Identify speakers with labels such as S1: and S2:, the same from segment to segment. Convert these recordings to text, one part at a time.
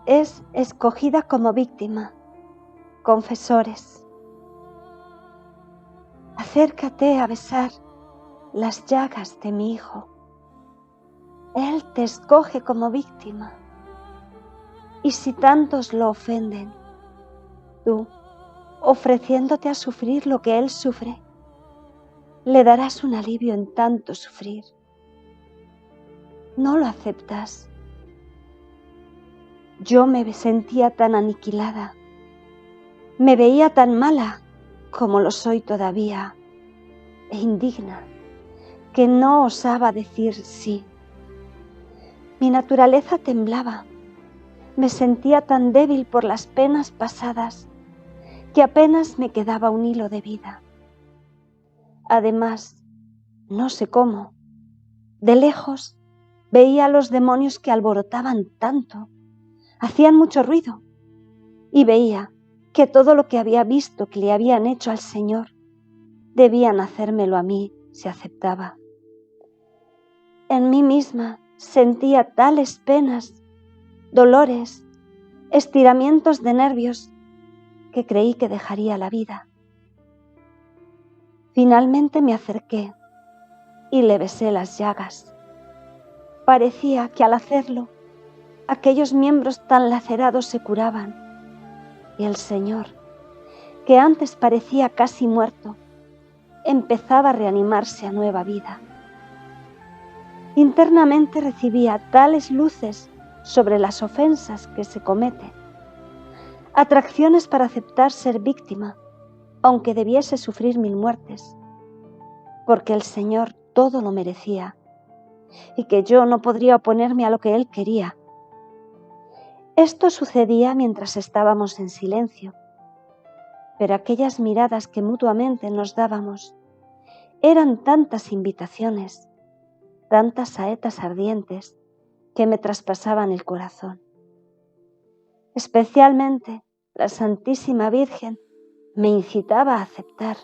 S1: es escogida como víctima. Confesores, acércate a besar las llagas de mi Hijo. Él te escoge como víctima. Y si tantos lo ofenden, tú, ofreciéndote a sufrir lo que Él sufre, le darás un alivio en tanto sufrir. ¿No lo aceptas? Yo me sentía tan aniquilada, me veía tan mala como lo soy todavía, e indigna, que no osaba decir sí. Mi naturaleza temblaba, me sentía tan débil por las penas pasadas, que apenas me quedaba un hilo de vida. Además, no sé cómo, de lejos veía a los demonios que alborotaban tanto, hacían mucho ruido, y veía que todo lo que había visto que le habían hecho al Señor, debían hacérmelo a mí si aceptaba. En mí misma sentía tales penas, dolores, estiramientos de nervios, que creí que dejaría la vida. Finalmente me acerqué y le besé las llagas. Parecía que al hacerlo, aquellos miembros tan lacerados se curaban, y el Señor, que antes parecía casi muerto, empezaba a reanimarse a nueva vida. Internamente recibía tales luces sobre las ofensas que se cometen, atracciones para aceptar ser víctima, aunque debiese sufrir 1000 muertes, porque el Señor todo lo merecía, y que yo no podría oponerme a lo que Él quería. Esto sucedía mientras estábamos en silencio, pero aquellas miradas que mutuamente nos dábamos eran tantas invitaciones, tantas saetas ardientes que me traspasaban el corazón. Especialmente la Santísima Virgen me incitaba a aceptar.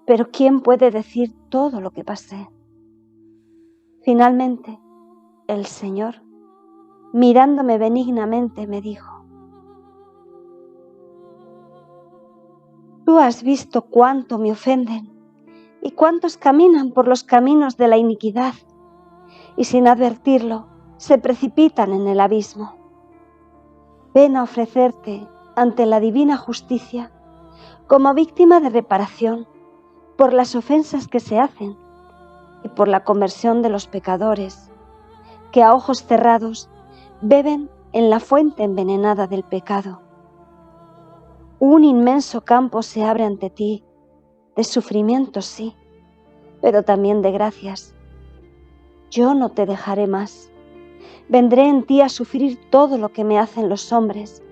S1: Pero ¿quién puede decir todo lo que pasé? Finalmente, el Señor, mirándome benignamente, me dijo: tú has visto cuánto me ofenden y cuántos caminan por los caminos de la iniquidad y sin advertirlo se precipitan en el abismo. Ven a ofrecerte ante la divina justicia como víctima de reparación por las ofensas que se hacen y por la conversión de los pecadores que a ojos cerrados beben en la fuente envenenada del pecado. Un inmenso campo se abre ante ti, de sufrimientos sí, pero también de gracias. Yo no te dejaré más. Vendré en ti a sufrir todo lo que me hacen los hombres,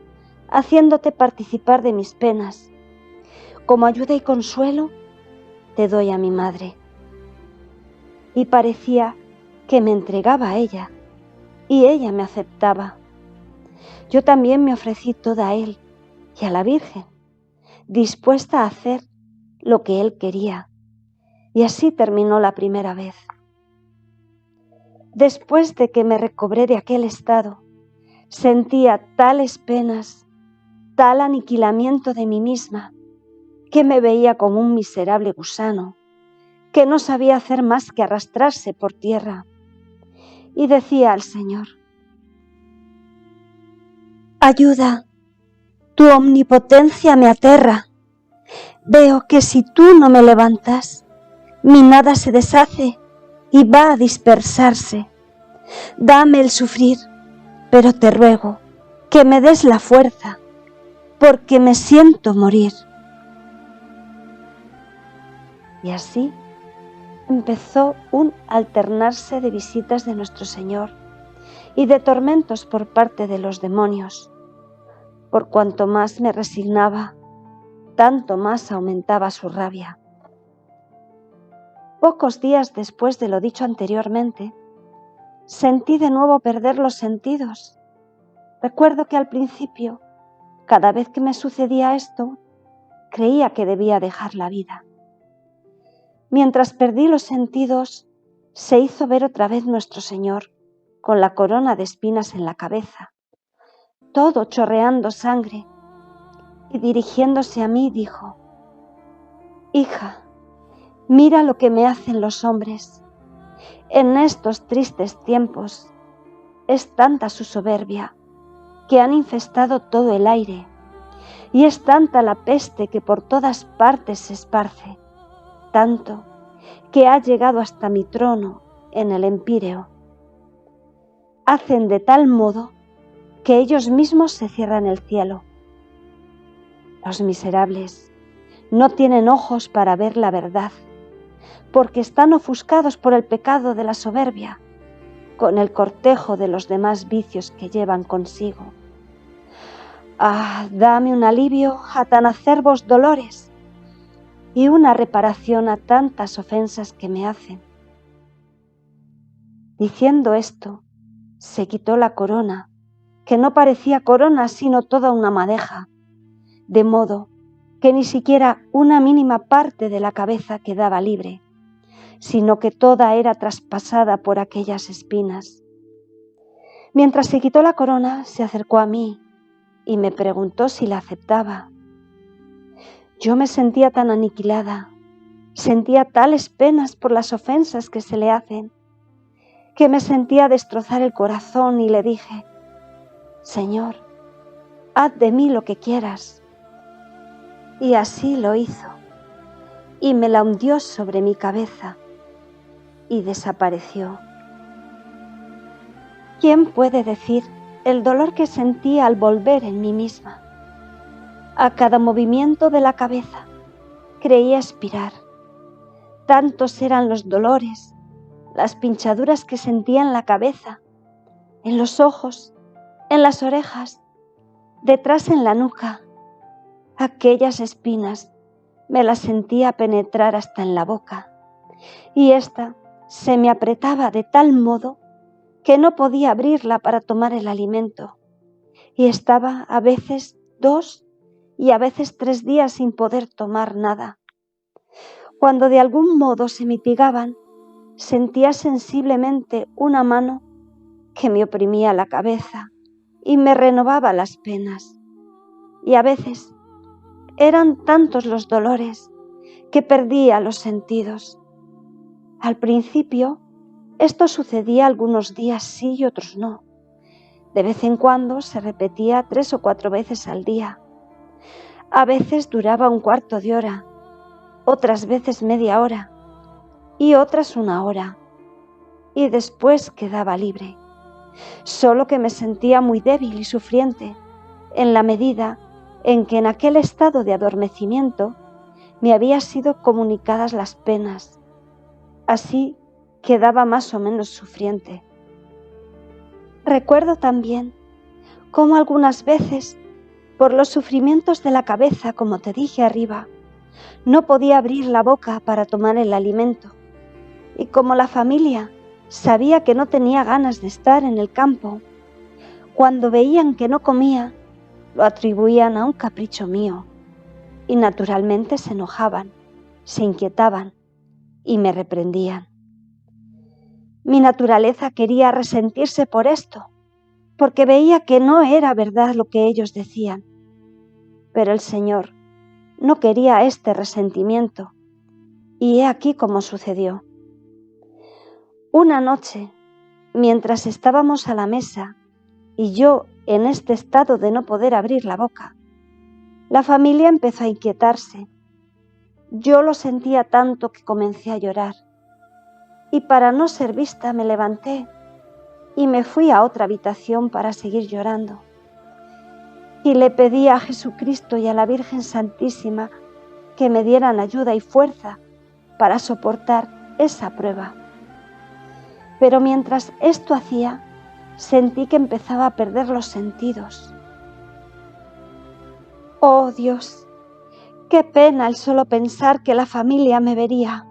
S1: haciéndote participar de mis penas. Como ayuda y consuelo, te doy a mi madre. Y parecía que me entregaba a ella, y ella me aceptaba. Yo también me ofrecí toda a Él y a la Virgen, dispuesta a hacer lo que Él quería. Y así terminó la primera vez. Después de que me recobré de aquel estado, sentía tales penas, tal aniquilamiento de mí misma, que me veía como un miserable gusano, que no sabía hacer más que arrastrarse por tierra. Y decía al Señor: ayuda, tu omnipotencia me aterra. Veo que si tú no me levantas, mi nada se deshace y va a dispersarse. Dame el sufrir, pero te ruego que me des la fuerza, porque me siento morir. Y así empezó un alternarse de visitas de nuestro Señor y de tormentos por parte de los demonios. Por cuanto más me resignaba, tanto más aumentaba su rabia. Pocos días después de lo dicho anteriormente, sentí de nuevo perder los sentidos. Recuerdo que al principio, cada vez que me sucedía esto, creía que debía dejar la vida. Mientras perdí los sentidos, se hizo ver otra vez nuestro Señor, con la corona de espinas en la cabeza, todo chorreando sangre, y dirigiéndose a mí dijo: «Hija, mira lo que me hacen los hombres. En estos tristes tiempos es tanta su soberbia que han infestado todo el aire, y es tanta la peste que por todas partes se esparce, tanto que ha llegado hasta mi trono en el empíreo. Hacen de tal modo que ellos mismos se cierran el cielo. Los miserables no tienen ojos para ver la verdad, porque están ofuscados por el pecado de la soberbia, con el cortejo de los demás vicios que llevan consigo. Ah, dame un alivio a tan acerbos dolores y una reparación a tantas ofensas que me hacen». Diciendo esto, se quitó la corona, que no parecía corona sino toda una madeja, de modo que ni siquiera una mínima parte de la cabeza quedaba libre, sino que toda era traspasada por aquellas espinas. Mientras se quitó la corona, se acercó a mí y me preguntó si la aceptaba. Yo me sentía tan aniquilada, sentía tales penas por las ofensas que se le hacen, que me sentía destrozar el corazón y le dije: «Señor, haz de mí lo que quieras». Y así lo hizo, y me la hundió sobre mi cabeza y desapareció. ¿Quién puede decir el dolor que sentí al volver en mí misma? A cada movimiento de la cabeza creía expirar. Tantos eran los dolores, las pinchaduras que sentía en la cabeza, en los ojos, en las orejas, detrás en la nuca. Aquellas espinas me las sentía penetrar hasta en la boca, y ésta se me apretaba de tal modo que no podía abrirla para tomar el alimento, y estaba a veces 2 y a veces 3 días sin poder tomar nada. Cuando de algún modo se mitigaban, sentía sensiblemente una mano que me oprimía la cabeza y me renovaba las penas, y a veces eran tantos los dolores que perdía los sentidos. Al principio, esto sucedía algunos días sí y otros no. De vez en cuando se repetía 3 o 4 veces al día. A veces duraba un cuarto de hora, otras veces media hora y otras 1 hora, y después quedaba libre. Solo que me sentía muy débil y sufriente, en la medida en que en aquel estado de adormecimiento me habían sido comunicadas las penas. Así quedaba más o menos sufriente. Recuerdo también cómo algunas veces, por los sufrimientos de la cabeza, como te dije arriba, no podía abrir la boca para tomar el alimento, y como la familia sabía que no tenía ganas de estar en el campo, cuando veían que no comía, lo atribuían a un capricho mío, y naturalmente se enojaban, se inquietaban y me reprendían. Mi naturaleza quería resentirse por esto, porque veía que no era verdad lo que ellos decían. Pero el Señor no quería este resentimiento, y he aquí cómo sucedió. Una noche, mientras estábamos a la mesa, y yo en este estado de no poder abrir la boca, la familia empezó a inquietarse. Yo lo sentía tanto que comencé a llorar, y para no ser vista me levanté y me fui a otra habitación para seguir llorando. Y le pedí a Jesucristo y a la Virgen Santísima que me dieran ayuda y fuerza para soportar esa prueba. Pero mientras esto hacía, sentí que empezaba a perder los sentidos. ¡Oh Dios! ¡Qué pena el solo pensar que la familia me vería,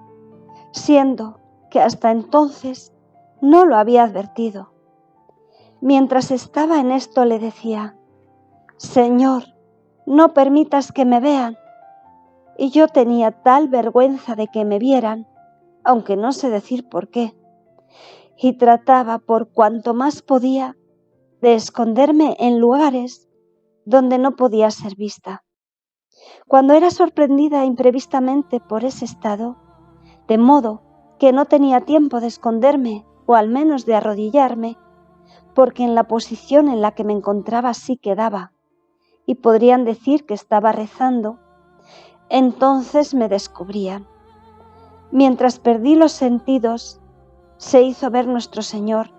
S1: siendo que hasta entonces no lo había advertido! Mientras estaba en esto le decía: «Señor, no permitas que me vean». Y yo tenía tal vergüenza de que me vieran, aunque no sé decir por qué, y trataba por cuanto más podía de esconderme en lugares donde no podía ser vista. Cuando era sorprendida imprevistamente por ese estado, de modo que no tenía tiempo de esconderme o al menos de arrodillarme, porque en la posición en la que me encontraba sí quedaba, y podrían decir que estaba rezando, entonces me descubrían. Mientras perdí los sentidos, se hizo ver nuestro Señor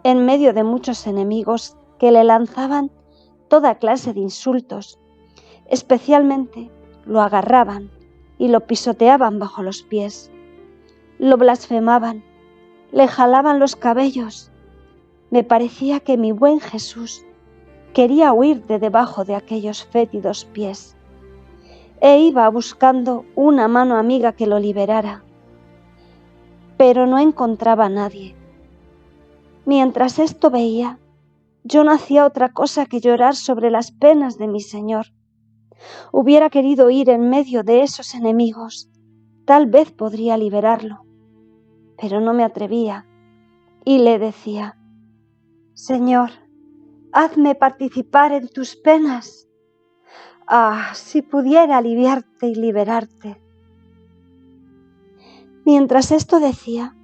S1: en medio de muchos enemigos que le lanzaban toda clase de insultos, especialmente lo agarraban y lo pisoteaban bajo los pies, lo blasfemaban, le jalaban los cabellos. Me parecía que mi buen Jesús quería huir de debajo de aquellos fétidos pies e iba buscando una mano amiga que lo liberara, pero no encontraba a nadie. Mientras esto veía, yo no hacía otra cosa que llorar sobre las penas de mi Señor. Hubiera querido ir en medio de esos enemigos, tal vez podría liberarlo, pero no me atrevía y le decía: Señor, hazme participar en tus penas. Ah, si pudiera aliviarte y liberarte. Mientras esto decía,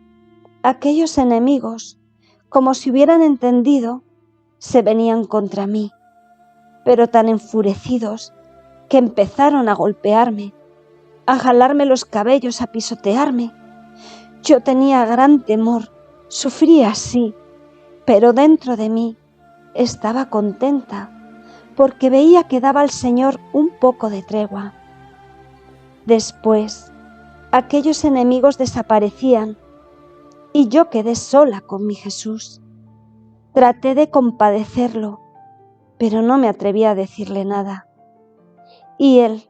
S1: aquellos enemigos, como si hubieran entendido, se venían contra mí, pero tan enfurecidos que empezaron a golpearme, a jalarme los cabellos, a pisotearme. Yo tenía gran temor, sufría sí, pero dentro de mí estaba contenta, porque veía que daba al Señor un poco de tregua. Después, aquellos enemigos desaparecían y yo quedé sola con mi Jesús. Traté de compadecerlo, pero no me atreví a decirle nada. Y él,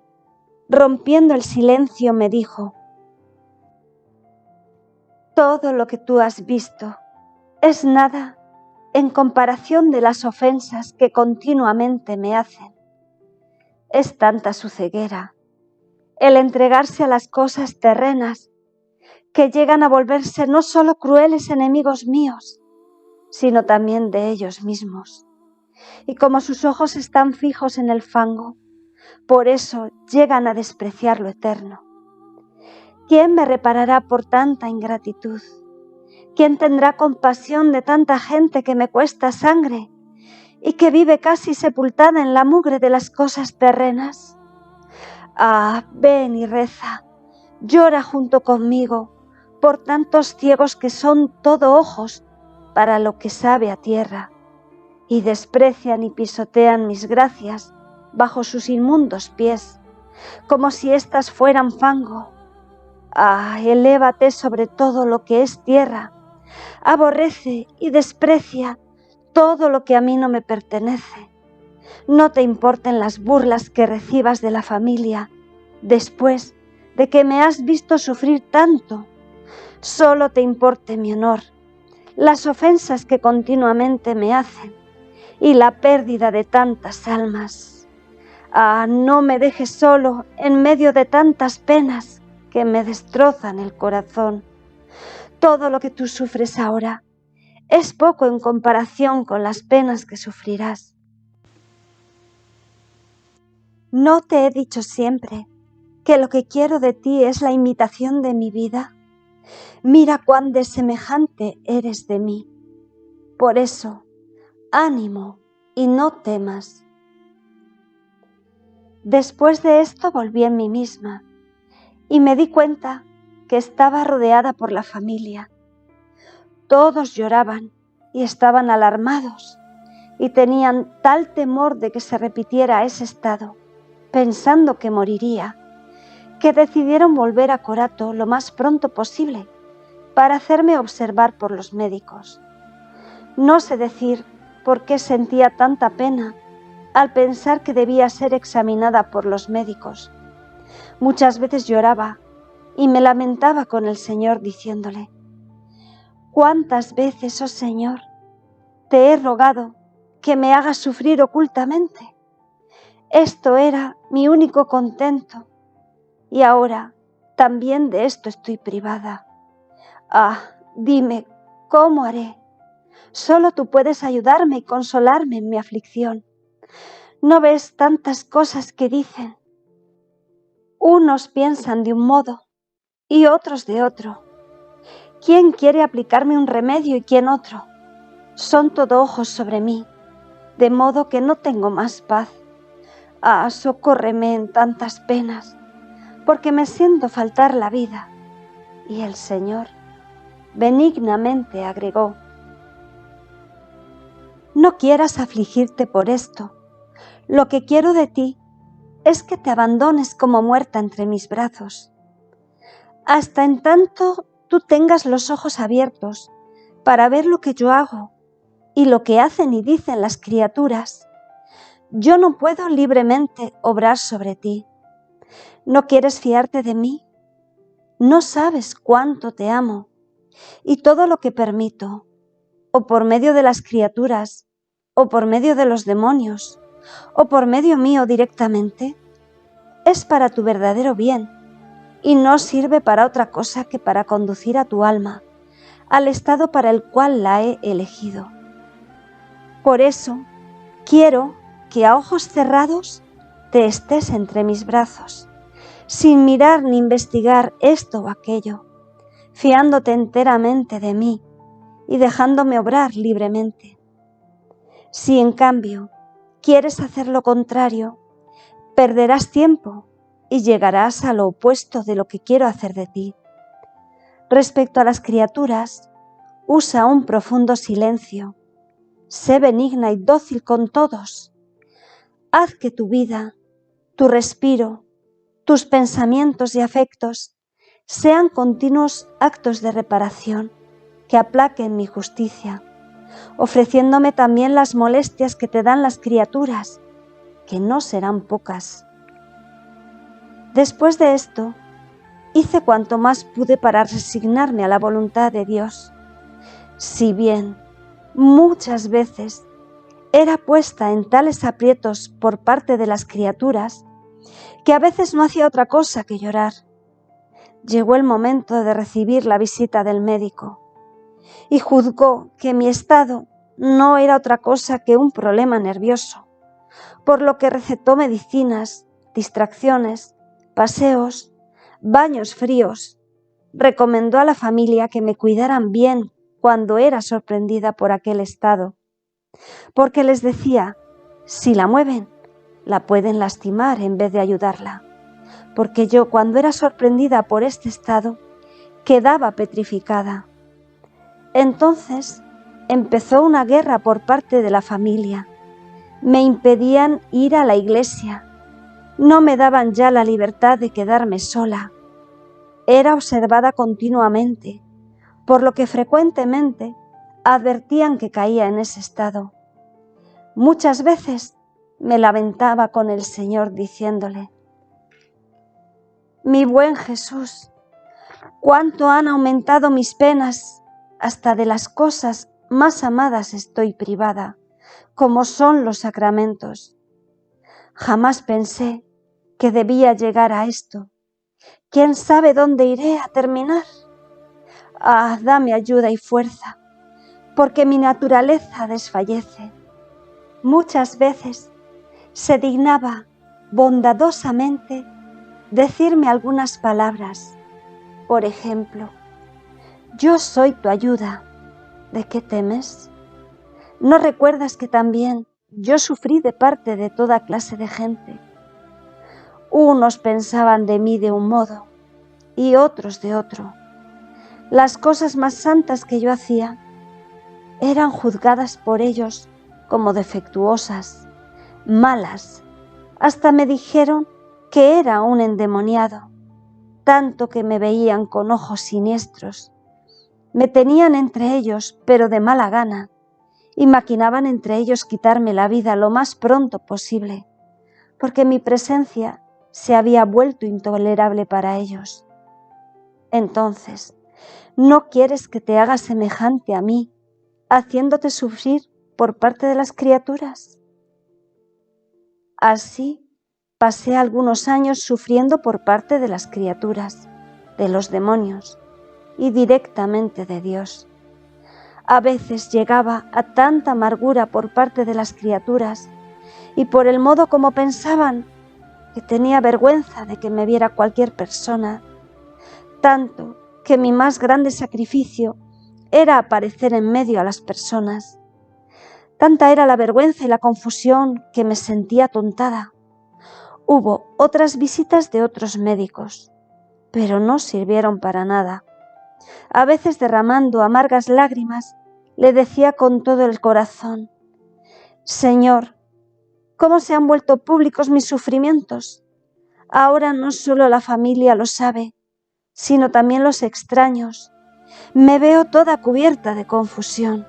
S1: rompiendo el silencio, me dijo: todo lo que tú has visto es nada en comparación de las ofensas que continuamente me hacen. Es tanta su ceguera, el entregarse a las cosas terrenas, que llegan a volverse no solo crueles enemigos míos, sino también de ellos mismos. Y como sus ojos están fijos en el fango, por eso llegan a despreciar lo eterno. ¿Quién me reparará por tanta ingratitud? ¿Quién tendrá compasión de tanta gente que me cuesta sangre y que vive casi sepultada en la mugre de las cosas terrenas? Ah, ven y reza, llora junto conmigo por tantos ciegos que son todo ojos para lo que sabe a tierra, y desprecian y pisotean mis gracias bajo sus inmundos pies, como si éstas fueran fango. Ah, elévate sobre todo lo que es tierra, aborrece y desprecia todo lo que a mí no me pertenece. No te importen las burlas que recibas de la familia después de que me has visto sufrir tanto. Solo te importe mi honor, las ofensas que continuamente me hacen y la pérdida de tantas almas. Ah, no me dejes solo en medio de tantas penas que me destrozan el corazón. Todo lo que tú sufres ahora es poco en comparación con las penas que sufrirás. ¿No te he dicho siempre que lo que quiero de ti es la imitación de mi vida? Mira cuán desemejante eres de mí. Por eso, ánimo y no temas. Después de esto volví en mí misma y me di cuenta que estaba rodeada por la familia. Todos lloraban y estaban alarmados y tenían tal temor de que se repitiera ese estado, pensando que moriría, que decidieron volver a Corato lo más pronto posible para hacerme observar por los médicos. No sé decir por qué sentía tanta pena al pensar que debía ser examinada por los médicos. Muchas veces lloraba y me lamentaba con el Señor diciéndole: ¿cuántas veces, oh Señor, te he rogado que me hagas sufrir ocultamente? Esto era mi único contento y ahora también de esto estoy privada. Ah, dime, ¿cómo haré? Solo tú puedes ayudarme y consolarme en mi aflicción. ¿No ves tantas cosas que dicen? Unos piensan de un modo y otros de otro. ¿Quién quiere aplicarme un remedio y quién otro? Son todo ojos sobre mí, de modo que no tengo más paz. Ah, socórreme en tantas penas, porque me siento faltar la vida. Y el Señor benignamente agregó: no quieras afligirte por esto. Lo que quiero de ti es que te abandones como muerta entre mis brazos. Hasta en tanto tú tengas los ojos abiertos para ver lo que yo hago y lo que hacen y dicen las criaturas, yo no puedo libremente obrar sobre ti. ¿No quieres fiarte de mí? No sabes cuánto te amo y todo lo que permito, o por medio de las criaturas, o por medio de los demonios, o por medio mío directamente, es para tu verdadero bien y no sirve para otra cosa que para conducir a tu alma al estado para el cual la he elegido. Por eso, quiero que a ojos cerrados te estés entre mis brazos, sin mirar ni investigar esto o aquello, fiándote enteramente de mí y dejándome obrar libremente. Si en cambio quieres hacer lo contrario, perderás tiempo y llegarás a lo opuesto de lo que quiero hacer de ti. Respecto a las criaturas, usa un profundo silencio. Sé benigna y dócil con todos. Haz que tu vida, tu respiro, tus pensamientos y afectos sean continuos actos de reparación que aplaquen mi justicia, ofreciéndome también las molestias que te dan las criaturas, que no serán pocas. Después de esto, hice cuanto más pude para resignarme a la voluntad de Dios, si bien muchas veces era puesta en tales aprietos por parte de las criaturas que a veces no hacía otra cosa que llorar. Llegó el momento de recibir la visita del médico y juzgó que mi estado no era otra cosa que un problema nervioso, por lo que recetó medicinas, distracciones, paseos, baños fríos. Recomendó a la familia que me cuidaran bien cuando era sorprendida por aquel estado, porque les decía, si la mueven, la pueden lastimar en vez de ayudarla, porque yo cuando era sorprendida por este estado, quedaba petrificada. Entonces empezó una guerra por parte de la familia. Me impedían ir a la iglesia, no me daban ya la libertad de quedarme sola. Era observada continuamente, por lo que frecuentemente advertían que caía en ese estado. Muchas veces me lamentaba con el Señor diciéndole: mi buen Jesús, cuánto han aumentado mis penas, hasta de las cosas más amadas estoy privada, como son los sacramentos. Jamás pensé que debía llegar a esto. ¿Quién sabe dónde iré a terminar? Ah, dame ayuda y fuerza, porque mi naturaleza desfallece. Muchas veces se dignaba bondadosamente decirme algunas palabras. Por ejemplo, yo soy tu ayuda. ¿De qué temes? ¿No recuerdas que también yo sufrí de parte de toda clase de gente? Unos pensaban de mí de un modo y otros de otro. Las cosas más santas que yo hacía eran juzgadas por ellos como defectuosas, malas. Hasta me dijeron que era un endemoniado, tanto que me veían con ojos siniestros. Me tenían entre ellos, pero de mala gana, y maquinaban entre ellos quitarme la vida lo más pronto posible, porque mi presencia se había vuelto intolerable para ellos. Entonces, ¿no quieres que te haga semejante a mí, haciéndote sufrir por parte de las criaturas? Así pasé algunos años sufriendo por parte de las criaturas, de los demonios y directamente de Dios, A veces llegaba a tanta amargura por parte de las criaturas y por el modo como pensaban, que tenía vergüenza de que me viera cualquier persona, tanto que mi más grande sacrificio era aparecer en medio a las personas. Tanta era la vergüenza y la confusión que me sentía atontada. Hubo otras visitas de otros médicos, pero no sirvieron para nada. A veces, derramando amargas lágrimas, le decía con todo el corazón: Señor, ¿cómo se han vuelto públicos mis sufrimientos? Ahora no solo la familia lo sabe, sino también los extraños. Me veo toda cubierta de confusión.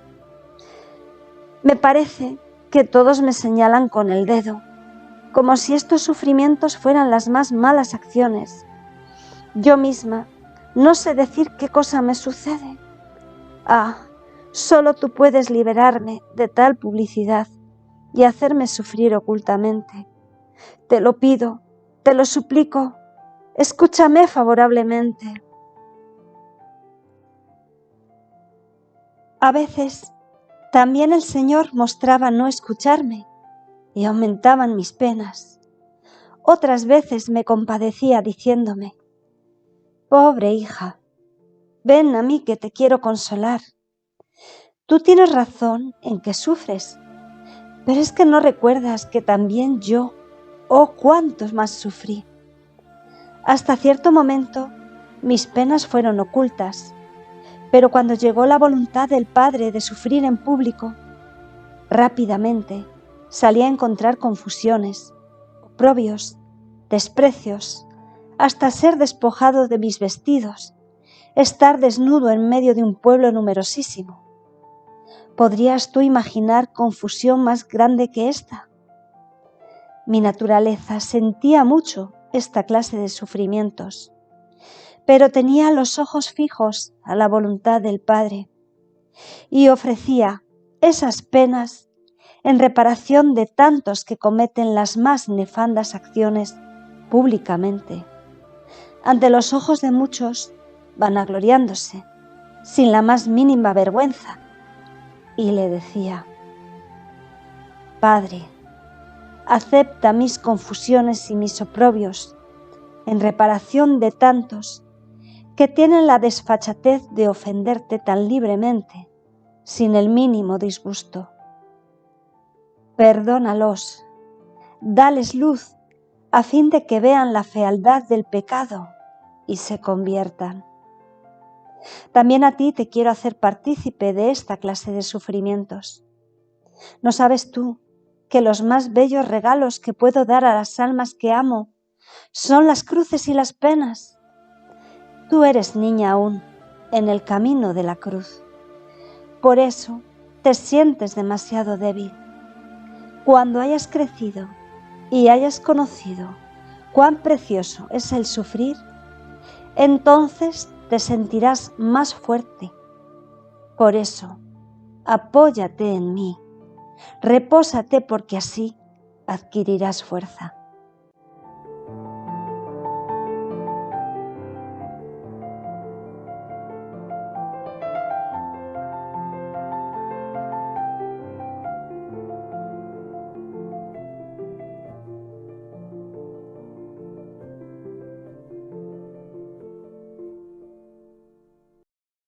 S1: Me parece que todos me señalan con el dedo, como si estos sufrimientos fueran las más malas acciones. Yo misma no sé decir qué cosa me sucede. Ah, solo tú puedes liberarme de tal publicidad y hacerme sufrir ocultamente. Te lo pido, te lo suplico, escúchame favorablemente. A veces también el Señor mostraba no escucharme y aumentaban mis penas. Otras veces me compadecía diciéndome: pobre hija, ven a mí que te quiero consolar. Tú tienes razón en que sufres, pero es que no recuerdas que también yo, oh cuántos más sufrí. Hasta cierto momento mis penas fueron ocultas, pero cuando llegó la voluntad del Padre de sufrir en público, rápidamente salí a encontrar confusiones, oprobios, desprecios, hasta ser despojado de mis vestidos, estar desnudo en medio de un pueblo numerosísimo. ¿Podrías tú imaginar confusión más grande que esta? Mi naturaleza sentía mucho esta clase de sufrimientos, pero tenía los ojos fijos a la voluntad del Padre y ofrecía esas penas en reparación de tantos que cometen las más nefandas acciones públicamente, ante los ojos de muchos, vanagloriándose, sin la más mínima vergüenza. Y le decía: Padre, acepta mis confusiones y mis oprobios en reparación de tantos que tienen la desfachatez de ofenderte tan libremente, sin el mínimo disgusto. Perdónalos, dales luz, a fin de que vean la fealdad del pecado y se conviertan. También a ti te quiero hacer partícipe de esta clase de sufrimientos. ¿No sabes tú que los más bellos regalos que puedo dar a las almas que amo son las cruces y las penas? Tú eres niña aún, en el camino de la cruz. Por eso te sientes demasiado débil. Cuando hayas crecido y hayas conocido cuán precioso es el sufrir, entonces te sentirás más fuerte. Por eso, apóyate en mí, repósate porque así adquirirás fuerza.